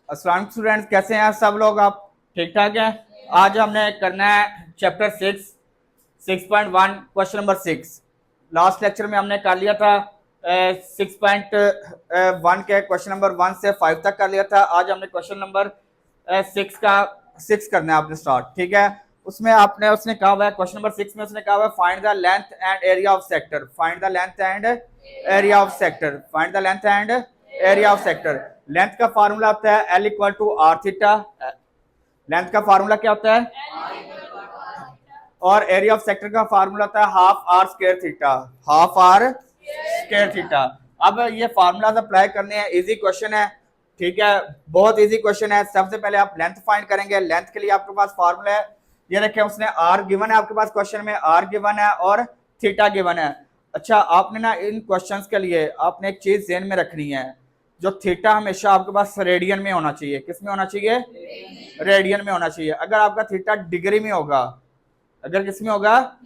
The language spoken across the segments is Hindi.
अस्सलाम स्टूडेंट्स, कैसे हैं सब लोग? आप ठीक ठाक हैं? आज हमने करना है chapter 6.1 question number 6। Last lecture में हमने कर लिया था 6.1 के क्वेश्चन नंबर 1 से 5 तक कर लिया था। आज हमने क्वेश्चन नंबर 6 का 6 करना है आपने स्टार्ट, ठीक है। उसमें आपने उसने कहा हुआ है क्वेश्चन नंबर 6 में उसने कहा हुआ है find the length and area of sector, find the length and area of sector, find the length and area of sector. Length का फार्मूला होता है L equal to r theta. Length का फार्मूला क्या होता है? और एरिया ऑफ सेक्टर का फार्मूला होता है half r square theta, half r square theta. अब ये फार्मूलाज अप्लाई करने हैं, इजी क्वेश्चन है, ठीक है, बहुत इजी क्वेश्चन है। सबसे पहले आप लेंथ फाइंड करेंगे। लेंथ के लिए आपके पास फार्मूला है, ये देखें, उसने आर गिवन है आपके पास, क्वेश्चन में आर गिवन है और थीटा गिवन है। अच्छा, आपने ना इन क्वेश्चंस के लिए आपने एक चीज ध्यान में रखनी है, जो थीटा हमेशा आपके पास रेडियन में होना चाहिए। किस में होना चाहिए? रेडियन में होना चाहिए। अगर आपका थीटा डिग्री में होगा, अगर किस में होगा?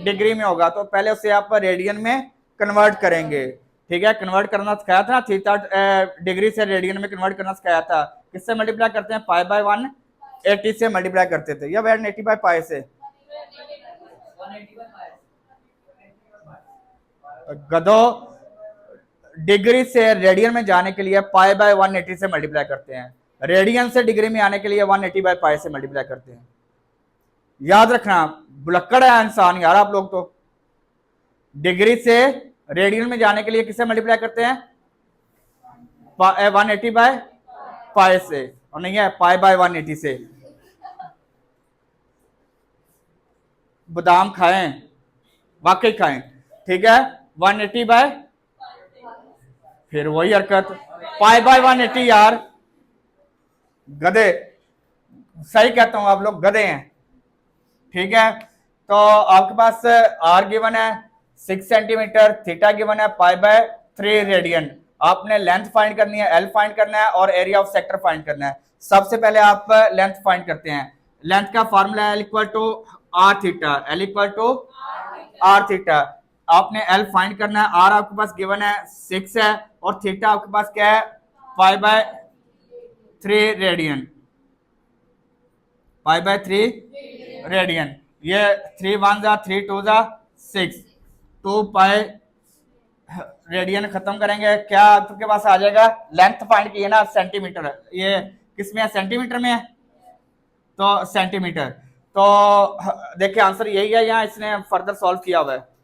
डिग्री में होगा, तो पहले उसे आप रेडियन में कन्वर्ट करेंगे, ठीक है। कन्वर्ट करना सिखाया था ना, थीटा डिग्री से रेडियन में कन्वर्ट करना सिखाया था। किससे मल्टीप्लाई करते हैं? पाई बाय 180 से मल्टीप्लाई करते थे, या 180 बाय पाई से? गधो, डिग्री से रेडियन में जाने के लिए पाई बाय 180 से मल्टीप्लाई करते हैं, रेडियन से डिग्री में आने के लिए 180 बाय पाई से मल्टीप्लाई करते हैं। याद रखना, बुलक्कड़ है इंसान यार आप लोग। तो डिग्री से रेडियन में जाने के लिए किससे मल्टीप्लाई करते हैं? 180 बाय पाई से, और नहीं है पाई बाय 180 से। बादाम खाएं, वाकई खाएं, ठीक है। 180 बाय, फिर वही हरकत, पाई बाय 180 यार, गधे, सही कहता हूं, आप लोग गधे हैं, ठीक है। तो आपके पास आर गिवन है 6 सेंटीमीटर, थीटा गिवन है पाई बाय 3 रेडियन। आपने लेंथ फाइंड करनी है, एल फाइंड करना है और एरिया ऑफ सेक्टर फाइंड करना है। सबसे पहले आप लेंथ फाइंड करते हैं। लेंथ का फॉर्मूला है L equal to r theta, L equal to r theta. आपने L फाइंड करना है। आर आपके पास गिवन है 6 है, और थीटा आपके पास क्या है? Pi by 3 radian, pi by 3 radian. ये 3 1 जा 3 2 जा 6, 2 पाई रेडियन खत्म करेंगे, क्या आपके पास आ जाएगा? लेंथ फाइंड की है ना, सेंटीमीटर, ये किस में है? सेंटीमीटर में है, तो सेंटीमीटर। तो देखिए आंसर यही है, यहाँ इसने फर्दर सॉल्व किया हुआ है।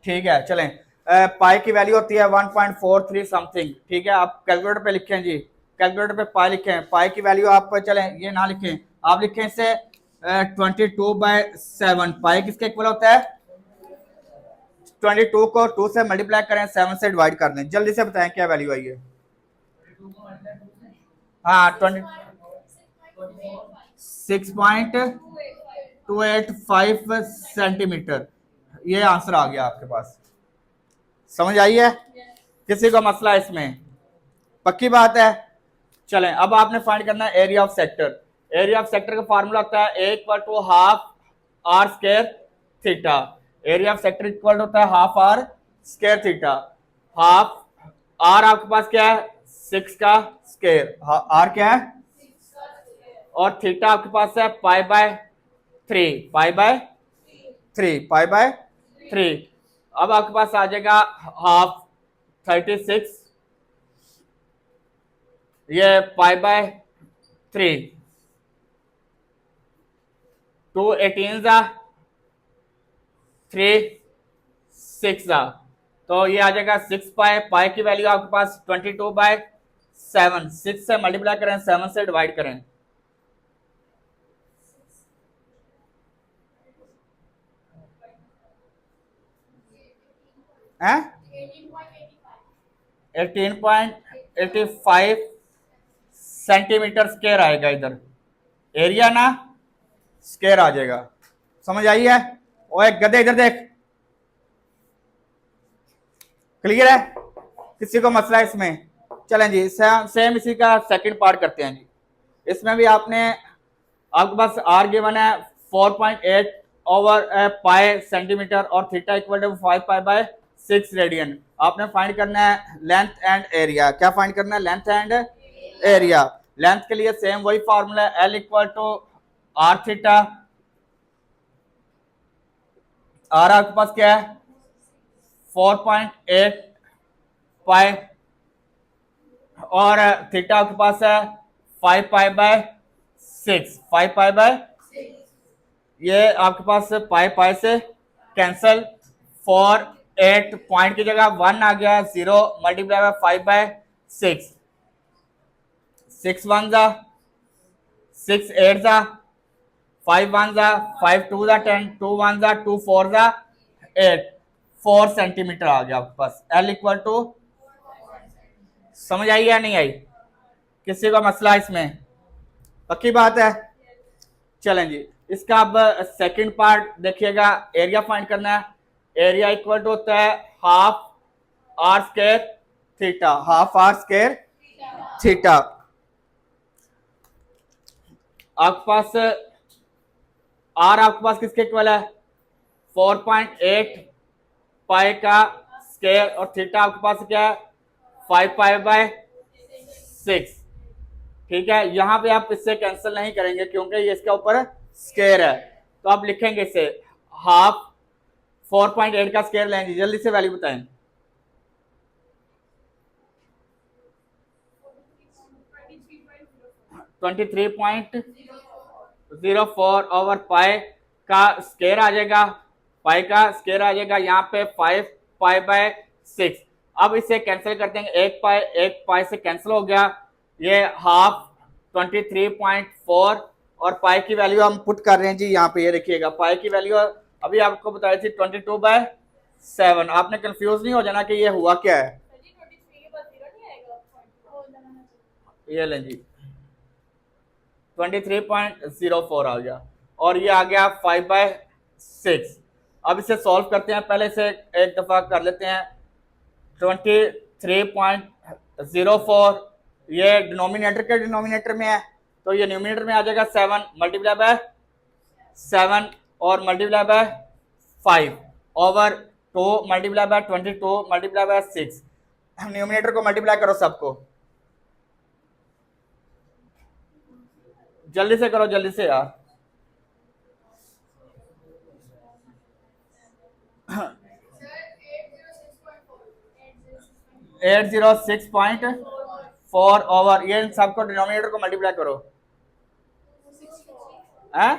ठीक है, चलें। पाई की वैल्यू होती है 1.43 समथिंग, ठीक है। आप कैलकुलेटर पे लिखें जी, कैलकुलेटर पे पाई लिखें। पाई की वैल्यू आप चलें ये ना लिखें, आप लिखें इसे 22/7। पाई किसके इक्वल होता है? 22 को 2 से मल्टीप्लाई करें, 7 से डिवाइड कर दें। जल्दी से बताएं क्या वैल्यू आई है? हाँ, 6.285 सेंटीमीटर, ये आंसर आ गया आपके पास। समझ आई है? किसी को मसला है इसमें? पक्की बात है। चलें, अब आपने फाइंड करना है area of sector. Area of sector का फार्मूला होता है A equal to half r square theta. Area of sector equal होता है half r square theta. Half r आपके पास क्या है? 6 का स्क्वायर, आर क्या है? और थीटा आपके पास है pi by 3, pi by 3, pi by 3। अब आपके पास आ जाएगा हाफ 36, ये पाई बाय 3, 2 18 जा 3 6 जा, तो ये आ जाएगा 6 पाई। पाई की वैल्यू आपके पास 22/7, 6 से मल्टीप्लाई करें, 7 से डिवाइड करें, हैं? 18.85 सेंटीमीटर स्क्वायर आएगा इधर, एरिया ना स्क्वायर आ जाएगा। समझ आई है? ओए गधे इधर देख, क्लियर है? किसी को मसला है इसमें? चलें जी, सेम इसी का सेकंड पार्ट करते हैं जी। इसमें भी आपने, आपके पास आर गिवन है 4.8 ओवर पाई सेंटीमीटर और theta equal to 5 pi by 6 radian. आपने फाइंड करना है लेंथ एंड एरिया। क्या फाइंड करना है? Length and area. लेंथ के लिए सेम वही फॉर्मूला है, L equal to r theta. R आपके पास क्या है? 4.8 पाई और थीटा आपके पास है 5 पाई बाय 6। 5 पाई बाय, ये आपके पास पाई पाई से कैंसल, 4 8 पॉइंट की जगह 1 आ गया, 0 मल्टीप्लाई बाय 5 बाय 6। 6 1 जा 6 8 जा 5 1 जा 5 2 जा 10 2 1 जा 2 4 जा 8 4 सेंटीमीटर आ गया आपके पास। एल इक्वल टू, समझ आई या नहीं आई? किसी का मसला इसमें? पक्की बात है। चलें जी, इसका अब सेकंड पार्ट देखिएगा। एरिया फाइंड करना है। एरिया इक्वल टू होता है half r square theta. Half r square theta. आपके पास आर आपके पास किसके इक्वल है? 4.8 पाई का स्क्वायर और थीटा आपके पास क्या है? 5 पाई बाय 6। ठीक है, यहां पे आप इससे कैंसिल नहीं करेंगे क्योंकि ये इसके ऊपर स्क्वायर है, तो आप लिखेंगे इसे हाफ 4.8 का स्क्वायर लेंगे। जल्दी से वैल्यू बताएं। 23.04 ओवर पाई का स्क्वायर आ जाएगा। पाई का स्क्वायर आ जाएगा यहाँ पे 5 पाई बाय 6। अब इसे कैंसिल करते हैं, एक पाई से कैंसिल हो गया। ये हाफ 23.4 और पाई की वैल्यू हम पुट कर रहे हैं जी यहाँ पे। ये देखिएगा पाई की वैल्यू अभी आपको बताई थी 22/7। आपने कंफ्यूज नहीं हो जाना कि ये हुआ क्या है। ये लें जी 23.04 आ गया और ये आ गया 5/6। अब इसे सॉल्व करते हैं। पहले इसे एक दफा कर लेते हैं। 23.04 ये डिनोमिनेटर के डिनोमिनेटर में है, तो ये न्यूमिनेटर में आ जाएगा 7 मल्टीप्लाई बाय 7 और multiply by 5 over 2 multiply by 22 multiply by 6। Numerator को मल्टीप्लाई करो सबको, जल्दी से करो, जल्दी से यार। एट 806.4 ओवर ये इन सबको डिनोमिनेटर को मल्टीप्लाई करो। है?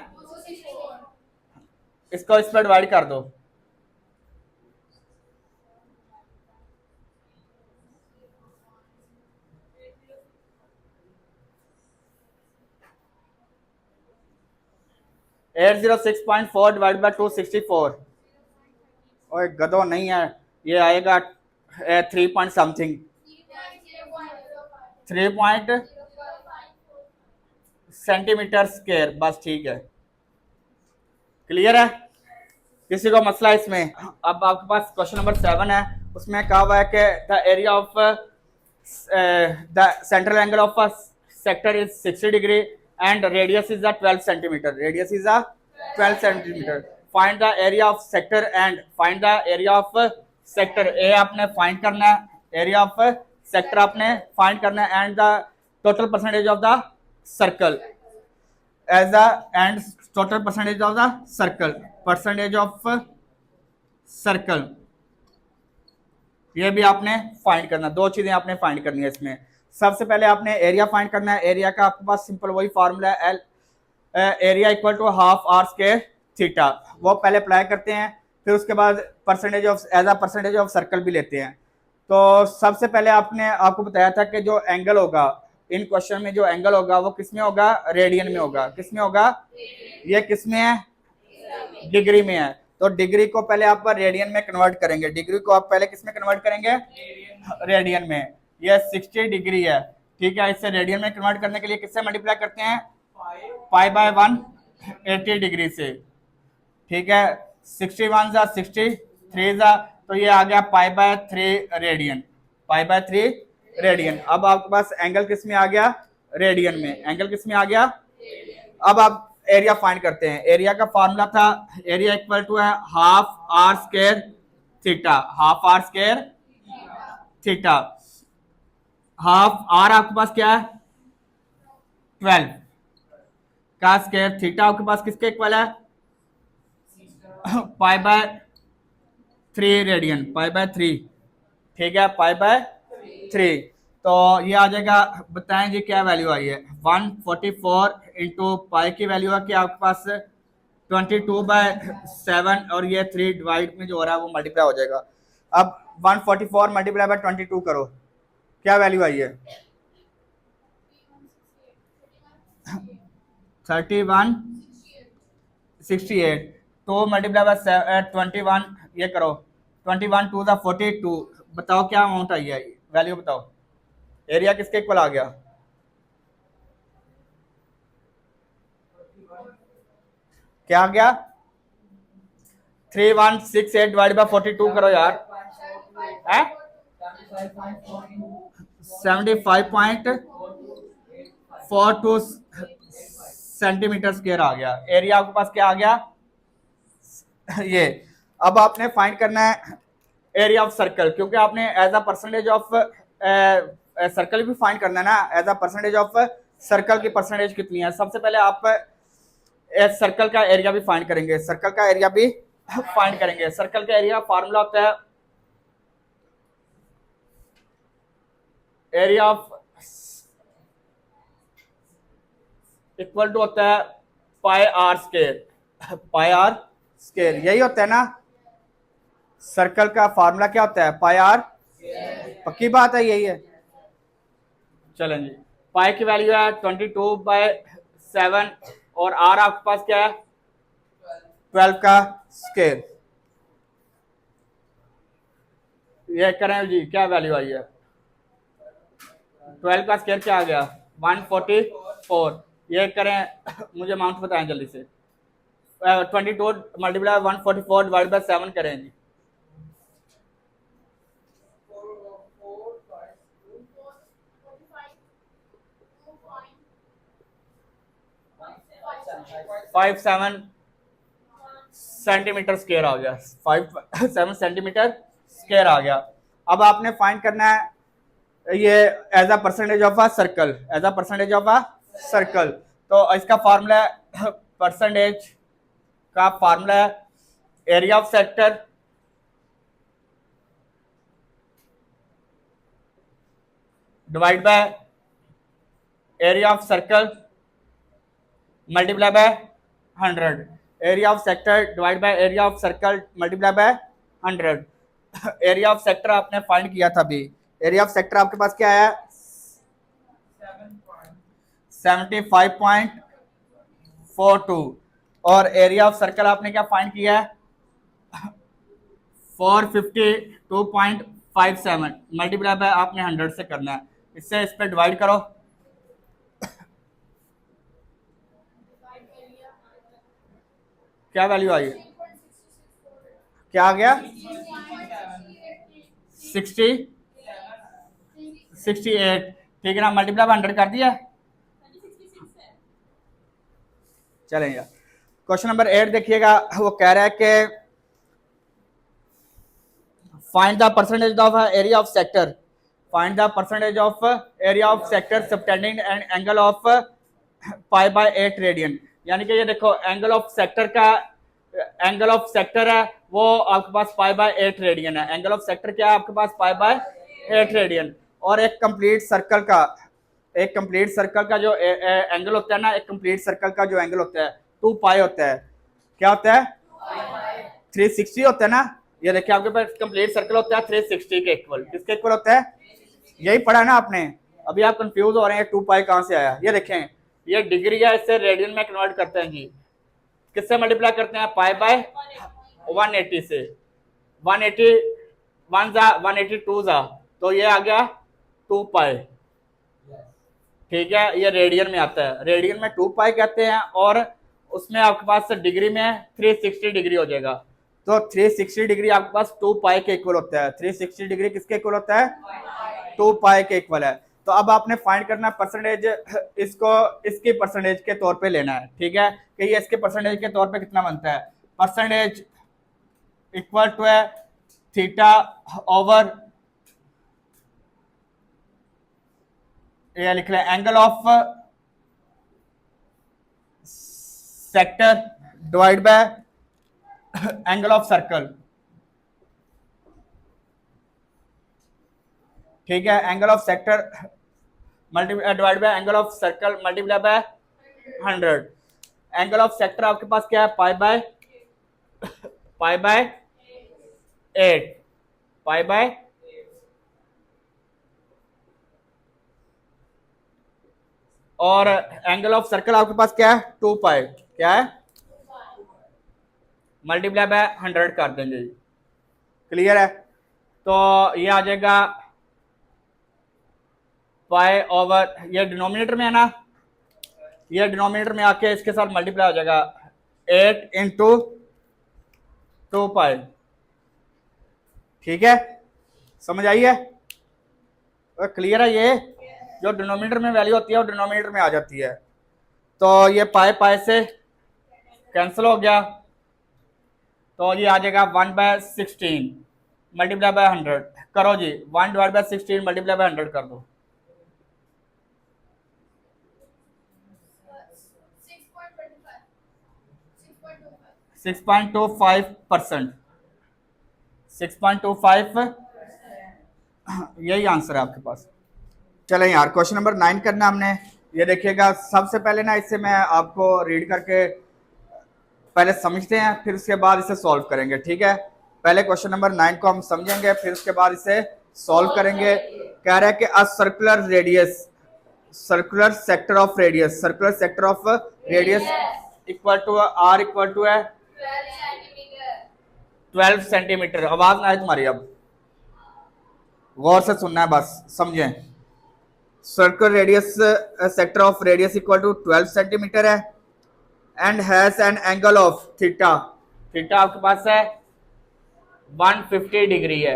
इसको इस पर डिवाइड कर दो। एट 806.4 डिवाइड बाय 264। और गधो नहीं है, ये आएगा 3 point something, 3 point centimetre square. बस ठीक है, क्लियर है? किसी को मसला इसमें? अब आपके पास क्वेश्चन नंबर 7 है, उसमें कहा हुआ है कि the area of the central angle of sector is 60 degree and radius is 12 centimetre. Radius is 12 centimetre. Find the area of sector and find the area of sector. ए आपने फाइंड करना है, एरिया ऑफ सेक्टर आपने फाइंड करना है and the total percentage of the circle as the and total percentage of the circle. Percentage of circle ये भी आपने फाइंड करना। दो चीजें आपने फाइंड करनी है इसमें। सबसे पहले आपने एरिया फाइंड करना है। एरिया का आपके पास सिंपल वही फार्मूला है, L area equal to half r square theta. वो पहले अप्लाई करते हैं, फिर उसके बाद percentage of as a percentage of circle भी लेते हैं। तो सबसे पहले आपको बताया था कि जो एंगल होगा इन क्वेश्चन में, जो एंगल होगा वो किस में होगा? रेडियन में होगा। किस में होगा? ये किस में है? डिग्री में है। तो डिग्री को पहले आप रेडियन में कन्वर्ट करेंगे। डिग्री को आप पहले किस में कन्वर्ट करेंगे? रेडियन में। ये 60 डिग्री है, ठीक है। इसे रेडियन में कन्वर्ट करने के लिए किससे मल्टीप्लाई करते हैं? पाई बाय 1 80 डिग्री से, ठीक है। 61 जा 60 3 जा, तो ये आ गया pi by 3 radian. Pi by 3 radian. अब आपके पास एंगल किस में आ गया? रेडियन में। एंगल किस में आ गया? अब आप एरिया फाइंड करते हैं। एरिया का फॉर्मूला था, एरिया इक्वल टू है half r square theta, half r square theta. Half r आपके पास क्या है 12 का स्क्वायर, थीटा आपके पास किसके इक्वल है pi by 3 radian, pi by 3, ठीक है, पाई बाय 3। तो ये आ जाएगा, बताएं जी क्या वैल्यू आई है 144 इंटू पाई की वैल्यू है कि आपके पास 22/7 और ये 3 डिवाइड में जो हो रहा है वो मल्टीप्लाई हो जाएगा। अब 144 मल्टीप्लाई बाय 22 करो, क्या वैल्यू आई है 3168। तो मल्टीप्लाई बाय 21, ये करो 21 2 42, बताओ क्या अमाउंट आई है, वैल्यू बताओ। एरिया किसके इक्वल आ गया, क्या आ गया 3168 डिवाइड बाय 42 करो यार, 75.42 सेंटीमीटर स्क्वायर आ गया। एरिया आपके पास क्या आ गया ये। अब आपने फाइंड करना है एरिया ऑफ सर्कल, क्योंकि आपने as a percentage of circle भी फाइंड करना है ना, as a percentage of circle की परसेंटेज कितनी है। सबसे पहले आप सर्कल का एरिया भी फाइंड करेंगे, सर्कल का एरिया भी फाइंड करेंगे। सर्कल का एरिया फार्मूला होता है एरिया ऑफ इक्वल टू होता है pi r square, pi r square, यही होता है ना सर्कल का फार्मूला, क्या होता है पाई आर, पक्की बात है यही है। चलें जी, पाई की वैल्यू है 22/7 और आर आपके पास क्या है 12 का स्क्वायर। ये करें जी, क्या वैल्यू आई है 12 का स्क्वायर क्या आ गया 144। ये करें, मुझे अमाउंट बताएं जल्दी से। 22 मल्टीप्लाई 144 डिवाइड बाय 7 करें जी। फाइव 7 सेंटीमीटर स्क्वायर आ गया, 7 सेंटीमीटर स्क्वायर आ गया। अब आपने फाइंड करना है ये as a percentage of a circle, as a percentage of a circle. तो इसका फार्मूला है, परसेंटेज का फार्मूला है area of sector divide by area of circle multiply by 100। Area of sector divide by area of circle multiply by 100। Area of sector आपने फाइंड किया था अभी, एरिया ऑफ सेक्टर आपके पास क्या है 75.42 और एरिया ऑफ सर्कल आपने क्या फाइंड किया है 452.57 मल्टीप्लाई बाय आपने 100 से करना है। इससे इस पर डिवाइड करो, क्या वैल्यू आई, क्या आ गया 68, ठीक है ना, मल्टीप्लाई बाय 100 कर दिया। चलें यार, क्वेश्चन नंबर 8 देखिएगा, वो कह रहा है कि find the percentage of area of sector, find the percentage of area of sector subtending and angle of pi by 8 radian. यानी कि ये देखो एंगल ऑफ सेक्टर का, एंगल ऑफ सेक्टर है वो आपके पास पाई बाय 8 रेडियन है। एंगल ऑफ सेक्टर क्या है आपके पास पाई बाय 8 रेडियन। और एक कंप्लीट सर्कल का, एक कंप्लीट सर्कल का जो एंगल होता है ना, एक कंप्लीट सर्कल का जो एंगल होता है 2 पाई होता है, क्या होता है 360 होता है ना। ये देखिए आपके पास कंप्लीट सर्कल होता है 360 के इक्वल, किसके इक्वल होता है, यही पढ़ा ना आपने। अभी आप कंफ्यूज हो रहे हैं 2 पाई कहां से आया, ये देखें ये डिग्री है, इससे रेडियन में कन्वर्ट करते हैं जी, किससे मल्टीप्लाई करते हैं पाई बाय 180 से, 180 1 जा 182 जा, तो ये आ गया 2 पाई, ठीक है। ये रेडियन में आता है, रेडियन में 2 पाई कहते हैं और उसमें आपके पास डिग्री में 360 डिग्री हो जाएगा। तो 360 डिग्री आपके पास 2 पाई के इक्वल होता है। 360 डिग्री किसके इक्वल होता है 2 पाई के इक्वल है। तो अब आपने फाइंड करना है परसेंटेज, इसको इसकी परसेंटेज के तौर पे लेना है, ठीक है, कि ये इसके परसेंटेज के तौर पे कितना बनता है। परसेंटेज इक्वल टू है थीटा ओवर, ये लिख लें angle of sector divide bye angle of circle, ठीक है, angle of sector divide bye angle of circle multiply by 100। Angle of sector आपके पास क्या है, पाई बाय 8, पाई बाय, और एंगल ऑफ सर्कल आपके पास क्या है, 2 पाई, क्या है, मल्टीप्लाई बाय 100 कर देंगे। क्लियर है, तो ये आ जाएगा पाई ओवर, ये डिनोमिनेटर में है ना, ये डिनोमिनेटर में आके इसके साथ मल्टीप्लाई हो जाएगा 8 इंटू 2 पाई, ठीक है, समझ आई है, क्लियर है। ये जो डिनोमिनेटर में वैल्यू होती है वो डिनोमिनेटर में आ जाती है, तो ये पाई पाई से कैंसिल हो गया, तो ये आ जाएगा 1/16 मल्टीप्लाई बाय 100 करो जी, 1/16 मल्टीप्लाई बाय 100 कर दो, 6.25%, 6.25 यही आंसर है आपके पास। चलें यार, क्वेश्चन नंबर 9 करना हमने। ये देखिएगा, सबसे पहले ना इससे मैं आपको रीड करके पहले समझते हैं, फिर उसके बाद इसे सॉल्व करेंगे, ठीक है। पहले क्वेश्चन नंबर 9 को हम समझेंगे, फिर उसके बाद इसे सॉल्व करेंगे। कह रहा है कि a circular radius, circular sector of radius, circular sector of radius equal to r equal to है 12 सेंटीमीटर। आवाज ना आए तुम्हारी, अब गौर से सुनना है बस, समझें। Circular radius sector of radius equal to 12 centimetre है and has an angle of theta, theta आपके पास है 150 डिग्री है,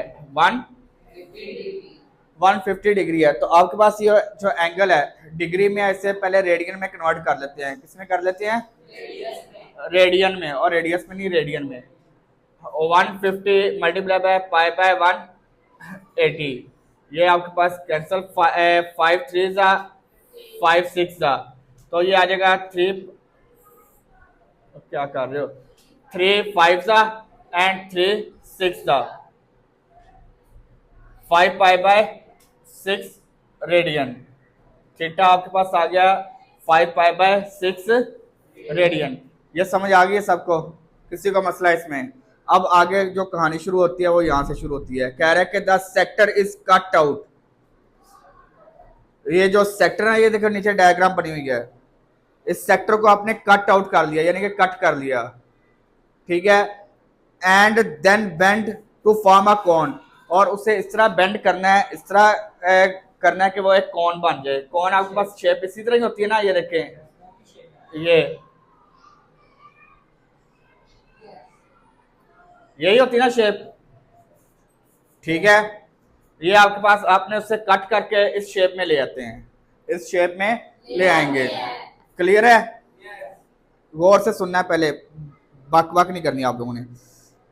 150 डिग्री है। तो आपके पास ये जो एंगल है डिग्री में, ऐसे पहले रेडियन में कन्वर्ट कर लेते हैं। किसमें कर लेते हैं, रेडियन में, और रेडियस में नहीं, रेडियन में। 150 मल्टीप्लाई बाय पाई बाय 180, ये आपके पास कैंसल, 5 3 5 6 तो ये आ जाएगा 3, क्या कर रहे हो, 3 5 and 3 6 5 pi by 6 radian. Theta आपके पास आ गया 5 पाई बाय 6 रेडियन। ये समझ आ गई है सबको, किसी को मसला इसमें। अब आगे जो कहानी शुरू होती है वो यहां से शुरू होती है। कह रहा है कि the sector is cut out, ये जो सेक्टर है, ये देखो नीचे डायग्राम बनी हुई है, इस सेक्टर को आपने कट आउट कर लिया, यानी कि कट कर लिया, ठीक है। And then bend to form a cone, और उसे इस तरह बेंड करना है, इस तरह करना है कि वो एक कॉन बन जाए। कॉन आपके पास शेप इसी तरह ही होती है ना, ये देखें, ये यही होती है ना शेप, ठीक है। ये आपके पास, आपने उससे कट करके इस शेप में ले आते हैं, इस शेप में ले आएंगे। क्लियर है, गौर से सुनना है, पहले बक बक नहीं करनी आप लोगों ने।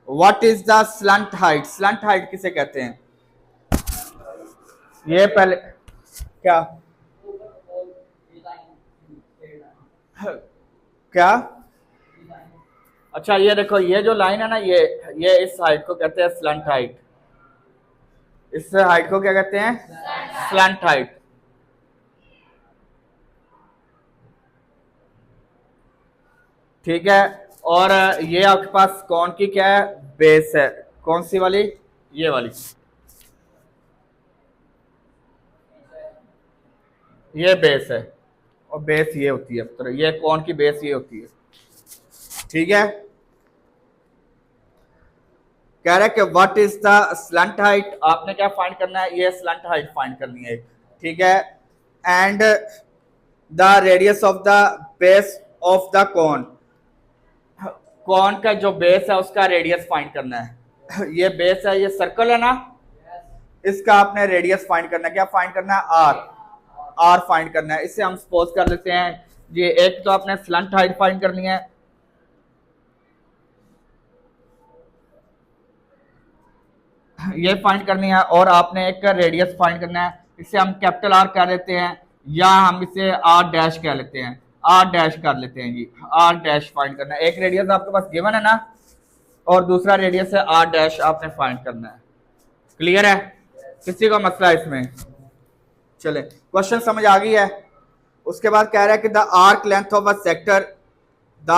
What is the slant height, slant height किसे कहते हैं, ये पहले क्या क्या, अच्छा ये देखो, ये जो लाइन है ना, ये इस हाइट को कहते हैं स्लंट हाइट, इस हाइट को क्या कहते हैं, स्लंट हाइट। ठीक है, और ये आपके पास कौन की क्या है, बेस है, कौन सी वाली, ये वाली, ये बेस है, और बेस ये होती है, तो ये कौन की बेस ये होती है, ठीक है। कह रहा है कि what is the slant height, आपने क्या फाइंड करना है, ये स्लंट हाइट फाइंड करनी है, ठीक है। And the radius of the base of the cone, cone का जो बेस है उसका रेडियस फाइंड करना है। ये बेस है, ये सर्कल है ना, इसका आपने रेडियस फाइंड करना है, क्या फाइंड करना है, आर। आर फाइंड करना है। इससे हम सपोज कर लेते हैं ये एक तो आपने स्लंट हाइट फाइंड करनी है, ये फाइंड करनी है, और आपने एक रेडियस फाइंड करना है। इसे हम कैपिटल आर कह लेते हैं या हम इसे आर डैश कह लेते हैं, आर डैश कर लेते हैं जी, आर डैश फाइंड करना है। एक रेडियस आपके पास गिवन है ना, और दूसरा रेडियस है आर डैश आपने फाइंड करना है। क्लियर है? किसी का मसला है इसमें? चले, क्वेश्चन समझ आ गई है। उसके बाद कह रहा है कि the arc length of a sector, the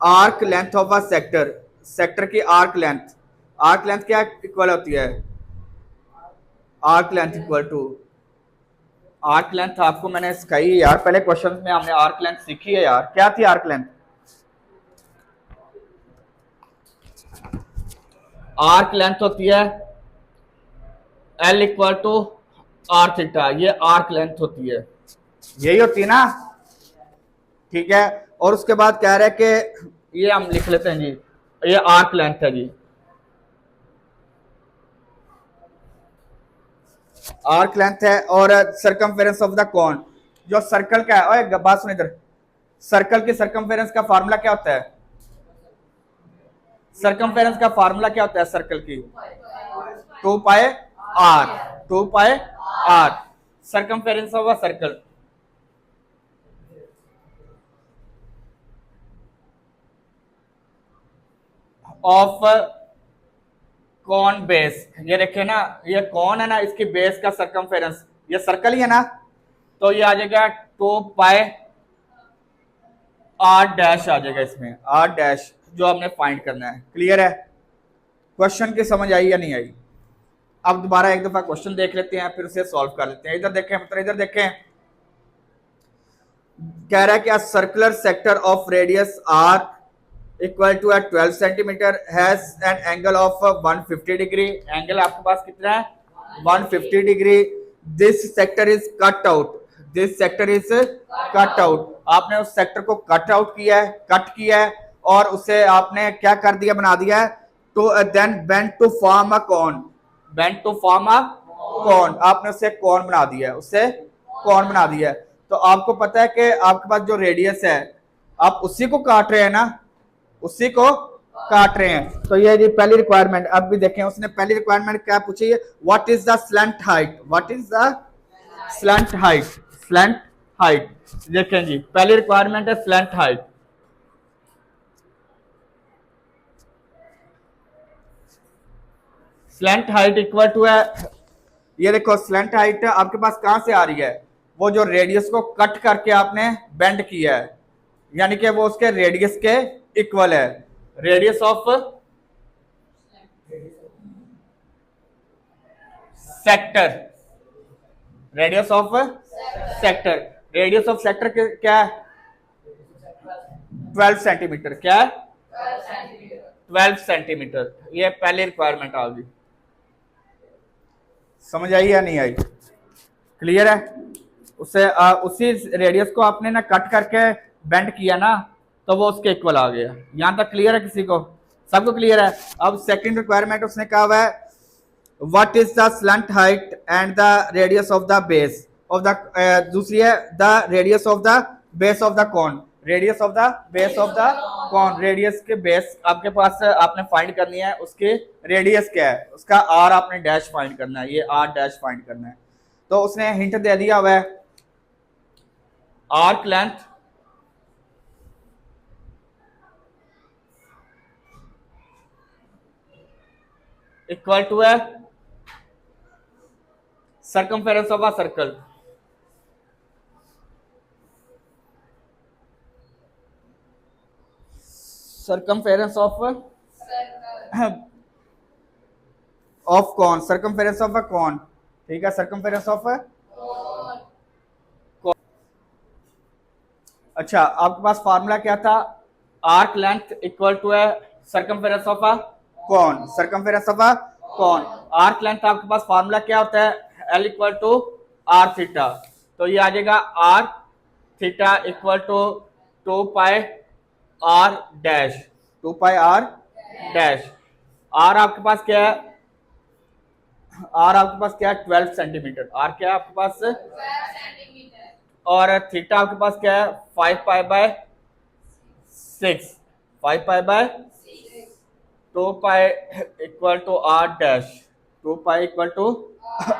arc length of a sector, sector की आर्क लेंथ, आर्क लेंथ क्या इक्वल होती है? Arc length equal to, arc length आपको मैंने सिखाई यार, पहले क्वेश्चन में हमने आर्क लेंथ सीखी है यार। क्या थी आर्क लेंथ? आर्क लेंथ होती है L equal to r theta, ये आर्क लेंथ होती है, यही होती है ना? ठीक है। और उसके बाद कह रहे हैं कि ये हम लिख लेते हैं जी, ये आर्क लेंथ है जी, आर्क लेंथ है। और सरकमफेरेंस ऑफ द कोन, जो सर्कल का है, ओए बात सुन इधर, सर्कल की सरकमफेरेंस का फार्मूला क्या होता है? सरकमफेरेंस का फार्मूला क्या होता है सर्कल की? 2 pi r, 2 pi r, circumference of a circle. Of कौन बेस, ये देखे ना, ये कौन है ना, इसकी बेस का सरकमफेरेंस, ये सर्कल ही है ना, तो ये आ जाएगा 2 पाई आर डैश आ जाएगा इसमें, आर डैश जो हमने फाइंड करना है। क्लियर है? क्वेश्चन की समझ आई या नहीं आई? अब दोबारा एक दफा क्वेश्चन देख लेते हैं, फिर उसे सॉल्व कर लेते हैं। इधर देखें, मतलब इधर देखें, कह रहा है कि circular sector of radius r equal to 12 centimetre has an angle of 150 degree. Angle आपके पास कितना है? 150 degree. This sector is cut out, this sector is cut out. आपने उस सेक्टर को कट आउट किया है, कट किया है, और उसे आपने क्या कर दिया, बना दिया है। तो then bend to form a cone, bend to form a cone, आपने उसे कॉन बना दिया है, उससे कॉन बना दिया है। तो आपको पता है कि आपके पास जो रेडियस है, आप उसी को काट रहे हैं ना, उसी को काट रहे हैं। तो ये जी पहली रिक्वायरमेंट। अब भी देखें, उसने पहली रिक्वायरमेंट क्या पूछी है? What is the slant height, what is the slant height, slant height. देखें जी, पहली रिक्वायरमेंट है slant height. Slant height equal to है, ये देखो स्लैंट हाइट आपके पास कहां से आ रही है? वो जो रेडियस को कट करके आपने बेंड किया है, यानी कि वो उसके रेडियस के इक्वल है। Radius of sector, radius of sector, radius of sector क्या है? 12 सेंटीमीटर। क्या है? 12 सेंटीमीटर। ये पहली रिक्वायरमेंट आ गई। समझ आई या नहीं आई? क्लियर है? उससे उसी रेडियस को आपने ना कट करके बेंड किया ना, तो वो उसके इक्वल आ गया। यहां तक क्लियर है? किसी को, सबको क्लियर है? अब सेकंड रिक्वायरमेंट उसने कहा हुआ है, what is the slant height and the radius of the base of the, दूसरी है the radius of the base of the cone, radius of the base of the cone. Radius के बेस आपके पास आपने फाइंड करनी है, उसके रेडियस क्या है, उसका आर आपने डैश फाइंड करना है, ये आर डैश फाइंड करना है। तो उसने हिंट दे दिया हुआ है, आर्क लेंथ इक्वल टू है circumference of a circle. Circumference of कौन? सर्कमफेरेंस ऑफ अ कौन? ठीक है, सर्कमफेरेंस ऑफ अच्छा, आपके पास फार्मूला क्या था? आर्क लेंथ इक्वल टू है सर्कमफेरेंस ऑफ अ कौन, सर्कमफेरेंस ऑफ अ कौन। आर्क लेंथ आपके पास फार्मूला क्या होता है? L equal to r theta. तो ये आ जाएगा r theta equal to 2 pi r dash, 2 pi r dash. R आपके पास क्या है? आर आपके पास क्या है? 12 सेंटीमीटर। आर क्या है आपके पास? और थीटा आपके पास क्या है 5 pi by 6, 5 pi by 2 pi equal to r dash, 2 pi equal to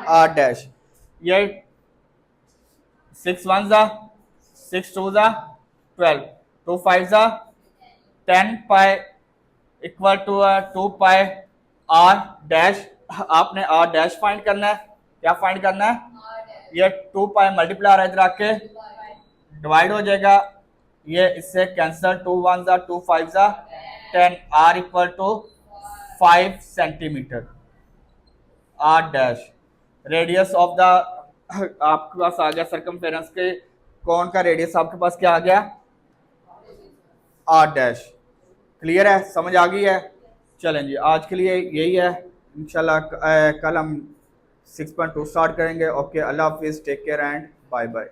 r dash. ये 6 1 जा 6 2 जा 12, 2 5 जा 10 pi equal to 2 pi r dash. आपने आर डैश फाइंड करना है। क्या फाइंड करना है? ये 2 पाई मल्टीप्लाई आ रहा है इधर आके डिवाइड हो जाएगा, ये इससे कैंसिल, 2 1 जा 2 5 जा 10, r equal to 5 centimetre, r dash. Radius of the आपके पास आ गया सर्कमफेरेंस के कौन का रेडियस आपके पास क्या आ गया? Are dash. क्लियर है, समझ आ गई है? चलें जी, आज के लिए यही है। इंशाल्लाह कल हम 6.2 स्टार्ट करेंगे। ओके, अल्लाह हाफिज़, take care and bye bye.